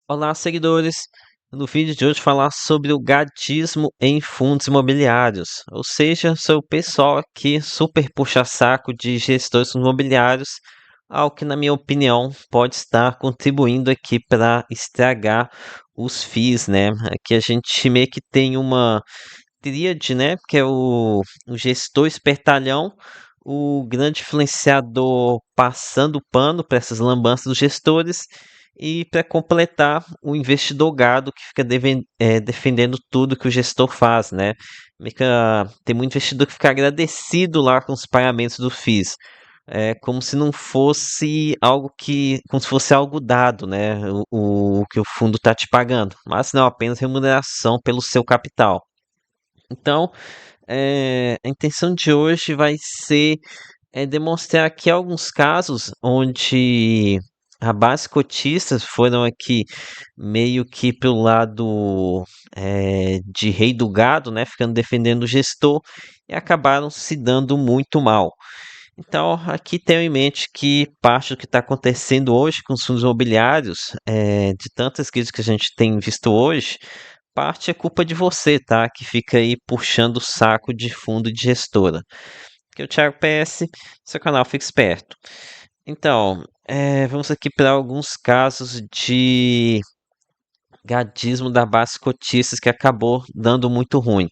Olá, seguidores! No vídeo de hoje falar sobre o gadismo em fundos imobiliários, ou seja, sou o pessoal aqui super puxa-saco de gestores imobiliários, algo que na minha opinião pode estar contribuindo aqui para estragar os FIIs, né? Aqui a gente meio que tem uma tríade, né? Que é o gestor espertalhão, o grande influenciador passando pano para essas lambanças dos gestores e para completar o investidor gado que fica defendendo tudo que o gestor faz, né? Tem muito investidor que fica agradecido lá com os pagamentos do FIIs. É como se não fosse algo como se fosse algo dado, né? O que o fundo está te pagando, mas não apenas remuneração pelo seu capital. Então, a intenção de hoje vai ser demonstrar aqui alguns casos onde a base cotistas foram aqui meio que pelo lado de rei do gado, né, ficando defendendo o gestor e acabaram se dando muito mal. Então, aqui tenho em mente que parte do que está acontecendo hoje com os fundos imobiliários, de tantas crises que a gente tem visto hoje, parte é culpa de você, tá? Que fica aí puxando o saco de fundo de gestora. Aqui é o Thiago PS, seu canal Fica Esperto. Então, vamos aqui para alguns casos de gadismo da base cotistas que acabou dando muito ruim.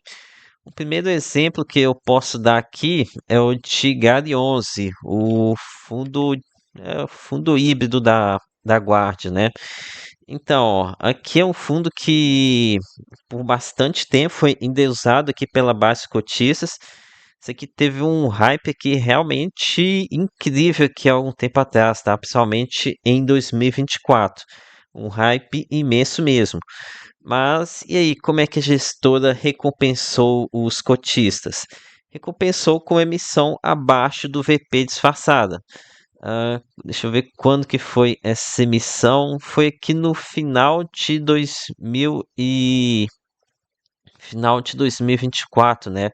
O primeiro exemplo que eu posso dar aqui é o de GARI 11, fundo, o fundo híbrido da Guard, né? Então, ó, aqui é um fundo que por bastante tempo foi endeusado aqui pela base cotistas. Isso aqui teve um hype aqui realmente incrível aqui há algum tempo atrás, tá? Principalmente em 2024. Um hype imenso mesmo. Mas e aí, como é que a gestora recompensou os cotistas? Recompensou com emissão abaixo do VP disfarçada. Deixa eu ver quando que foi essa emissão. Foi aqui no final de 2024, né?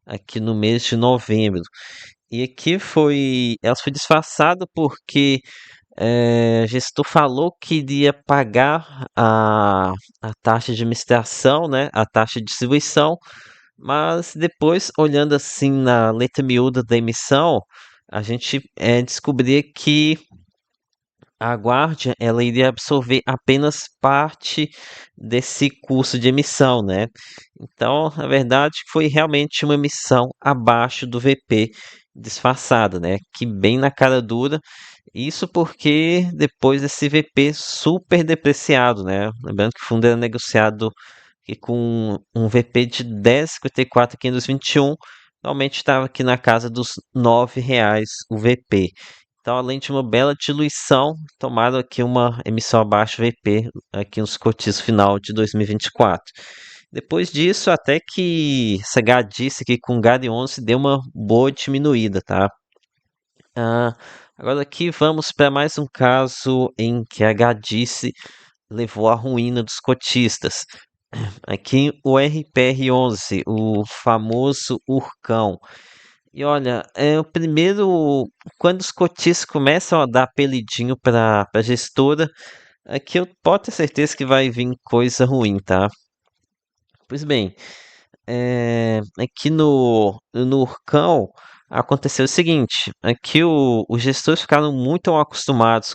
Aqui no mês de novembro. E aqui ela foi disfarçada porque o gestor falou que iria pagar a taxa de administração, né? A taxa de distribuição, mas depois, olhando assim na letra miúda da emissão, a gente descobria que a Guardian ela iria absorver apenas parte desse custo de emissão, né? Então, na verdade, foi realmente uma emissão abaixo do VP disfarçada, né? Que bem na cara dura. Isso porque depois desse VP super depreciado, né? Lembrando que o fundo era negociado aqui com um VP de 10,54 aqui em 2021, normalmente estava aqui na casa dos R$ 9 o VP. Então, além de uma bela diluição, tomaram aqui uma emissão abaixo VP aqui nos cotistas final de 2024. Depois disso, até que essa gadice aqui com GAD 11 deu uma boa diminuída, tá? Ah, agora aqui vamos para mais um caso em que a gadice levou à ruína dos cotistas. Aqui o RPR11, o famoso Urcão. E olha, o primeiro, quando os cotistas começam a dar apelidinho para a gestora, aqui eu posso ter certeza que vai vir coisa ruim, tá? Pois bem, aqui no Urcão aconteceu o seguinte: aqui os gestores ficaram muito mal acostumados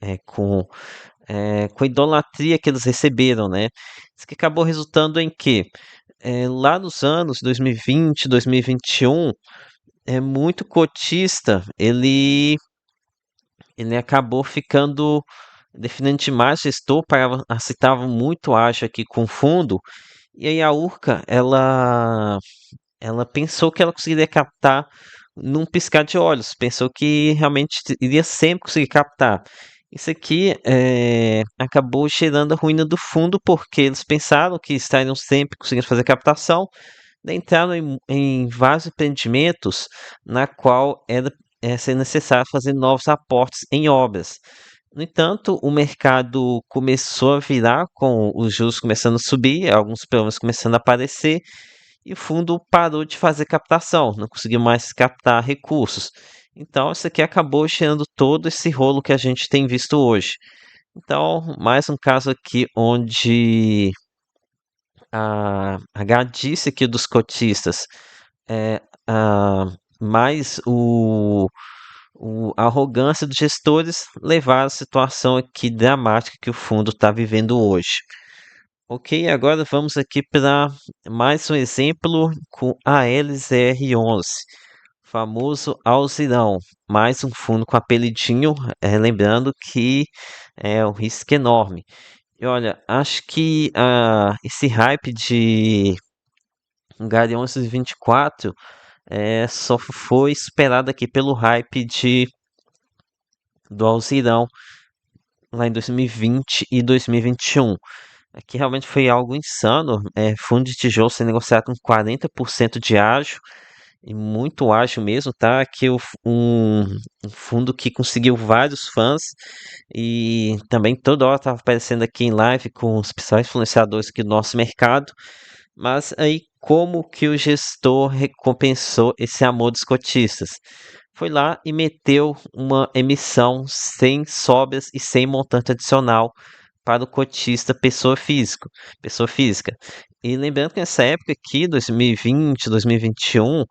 é, com, com a idolatria que eles receberam, né? Isso que acabou resultando em que, lá nos anos 2020, 2021, muito cotista, ele acabou ficando definindo demais gestor, aceitava muito ágio aqui com o fundo, e aí a Urca, ela pensou que ela conseguiria captar num piscar de olhos, pensou que realmente iria sempre conseguir captar. Isso aqui acabou gerando a ruína do fundo, porque eles pensaram que estariam sempre conseguindo fazer captação, daí entraram em vários empreendimentos na qual era ser necessário fazer novos aportes em obras. No entanto, o mercado começou a virar com os juros começando a subir, alguns problemas começando a aparecer, e o fundo parou de fazer captação, não conseguiu mais captar recursos. Então, isso aqui acabou gerando todo esse rolo que a gente tem visto hoje. Então, mais um caso aqui onde a gandice aqui dos cotistas é a mais a arrogância dos gestores levaram à situação aqui dramática que o fundo está vivendo hoje. Ok, agora vamos aqui para mais um exemplo com a LZR11, famoso Alzirão, mais um fundo com apelidinho, lembrando que é um risco enorme. E olha, acho que esse hype de um Gary 1124 só foi superado aqui pelo hype do Alzirão lá em 2020 e 2021. Aqui realmente foi algo insano. Fundo de tijolo sendo negociado com 40% de ágio, e muito ágil mesmo, tá? Aqui um fundo que conseguiu vários fãs e também toda hora estava aparecendo aqui em live com os principais influenciadores aqui do nosso mercado. Mas aí como que o gestor recompensou esse amor dos cotistas? Foi lá e meteu uma emissão sem sobras e sem montante adicional para o cotista pessoa física. E lembrando que nessa época aqui, 2020, 2021,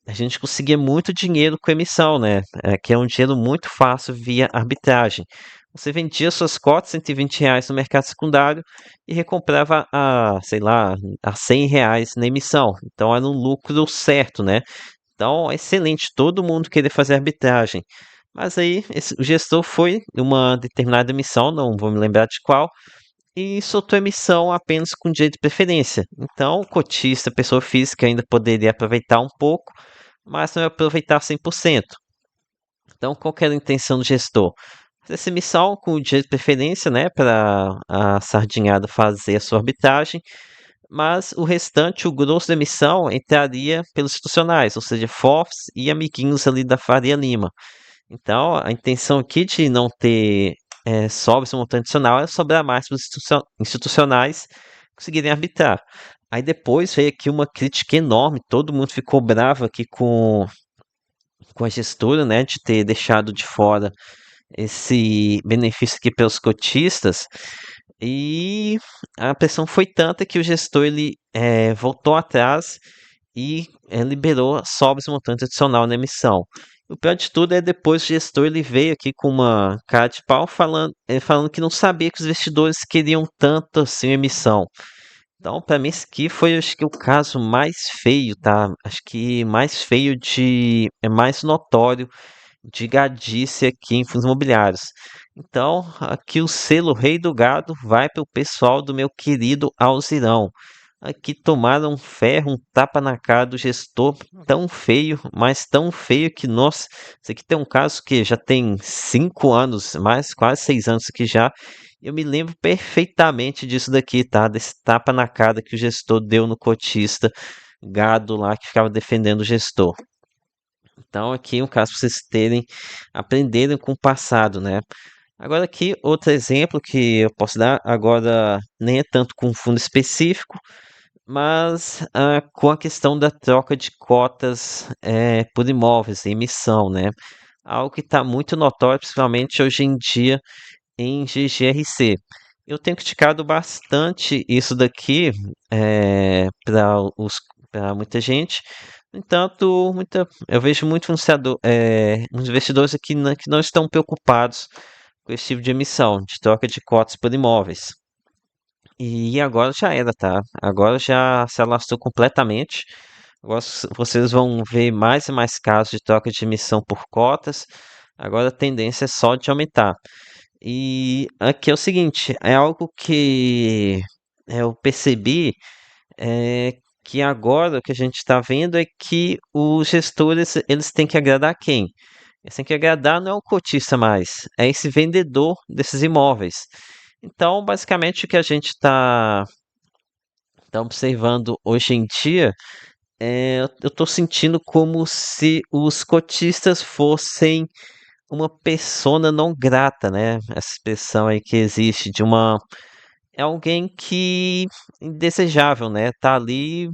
a gente conseguia muito dinheiro com emissão, né? Que é um dinheiro muito fácil via arbitragem. Você vendia suas cotas R$ 120 no mercado secundário e recomprava sei lá, a R$ 100 na emissão. Então era um lucro certo, né? Então, excelente, todo mundo querer fazer arbitragem. Mas aí o gestor foi numa determinada emissão, não vou me lembrar de qual, e soltou a emissão apenas com direito de preferência. Então, o cotista, pessoa física, ainda poderia aproveitar um pouco, mas não ia aproveitar 100%. Então, qual que era a intenção do gestor? Fazer essa emissão com direito de preferência, né, para a sardinhada fazer a sua arbitragem, mas o restante, o grosso da emissão, entraria pelos institucionais, ou seja, FOFs e amiguinhos ali da Faria Lima. Então, a intenção aqui de não ter sobras no montante adicional é sobrar mais para os institucionais conseguirem arbitrar. Aí depois veio aqui uma crítica enorme, todo mundo ficou bravo aqui com a gestora, né, de ter deixado de fora esse benefício aqui pelos cotistas, e a pressão foi tanta que o gestor ele voltou atrás e liberou sobras montante adicional na emissão. O pior de tudo é depois o gestor ele veio aqui com uma cara de pau falando que não sabia que os investidores queriam tanto assim a emissão. Então, para mim, esse aqui foi, acho que, o caso mais feio, tá? Acho que mais feio é mais notório de gadice aqui em fundos imobiliários. Então, aqui o selo Rei do Gado vai para o pessoal do meu querido Alzirão. Aqui tomaram um ferro, um tapa na cara do gestor tão feio, mas tão feio que, nossa, isso aqui tem um caso que já tem 5 anos, mais quase 6 anos aqui já. Eu me lembro perfeitamente disso daqui, tá? Desse tapa na cara que o gestor deu no cotista, gado lá que ficava defendendo o gestor. Então, aqui um caso para vocês aprenderem com o passado, né? Agora aqui, outro exemplo que eu posso dar, agora nem é tanto com um fundo específico, mas com a questão da troca de cotas por imóveis, emissão, né? Algo que está muito notório, principalmente hoje em dia em GGRC. Eu tenho criticado bastante isso daqui para muita gente. No entanto, eu vejo muito muitos investidores aqui que não estão preocupados com esse tipo de emissão, de troca de cotas por imóveis. E agora já era, tá? Agora já se alastrou completamente. Agora vocês vão ver mais e mais casos de troca de emissão por cotas. Agora a tendência é só de aumentar. E aqui é o seguinte, é algo que eu percebi que agora o que a gente está vendo é que os gestores eles têm que agradar quem? Eles têm que agradar não é o cotista mais, é esse vendedor desses imóveis. Então, basicamente, o que a gente tá observando hoje em dia eu estou sentindo como se os cotistas fossem uma persona não grata, né? Essa expressão aí que existe de uma é alguém que indesejável, né? Tá ali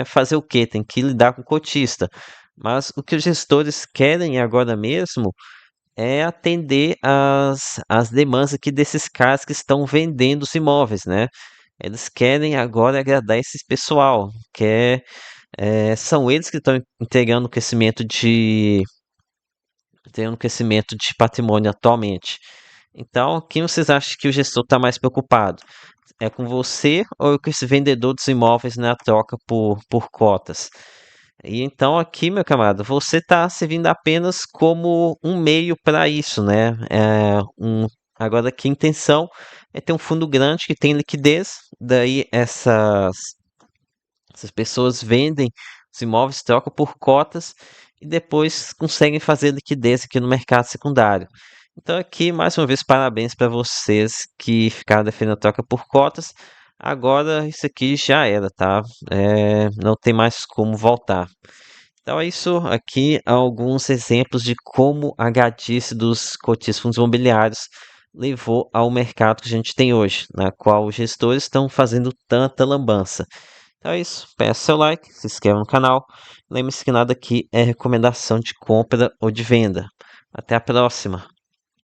fazer o quê? Tem que lidar com o cotista. Mas o que os gestores querem agora mesmo é atender as demandas aqui desses caras que estão vendendo os imóveis, né? Eles querem agora agradar esse pessoal, são eles que estão entregando crescimento de patrimônio atualmente. Então, quem vocês acham que o gestor está mais preocupado? É com você ou com esse vendedor dos imóveis na troca por cotas? E então aqui, meu camarada, você está servindo apenas como um meio para isso, né? Agora aqui a intenção é ter um fundo grande que tem liquidez, daí essas pessoas vendem os imóveis, trocam por cotas e depois conseguem fazer liquidez aqui no mercado secundário. Então aqui, mais uma vez, parabéns para vocês que ficaram defendendo a troca por cotas. Agora isso aqui já era, tá? Não tem mais como voltar. Então é isso aqui, alguns exemplos de como a gadice dos cotistas fundos imobiliários levou ao mercado que a gente tem hoje, na qual os gestores estão fazendo tanta lambança. Então é isso, peça seu like, se inscreva no canal. Lembre-se que nada aqui é recomendação de compra ou de venda. Até a próxima!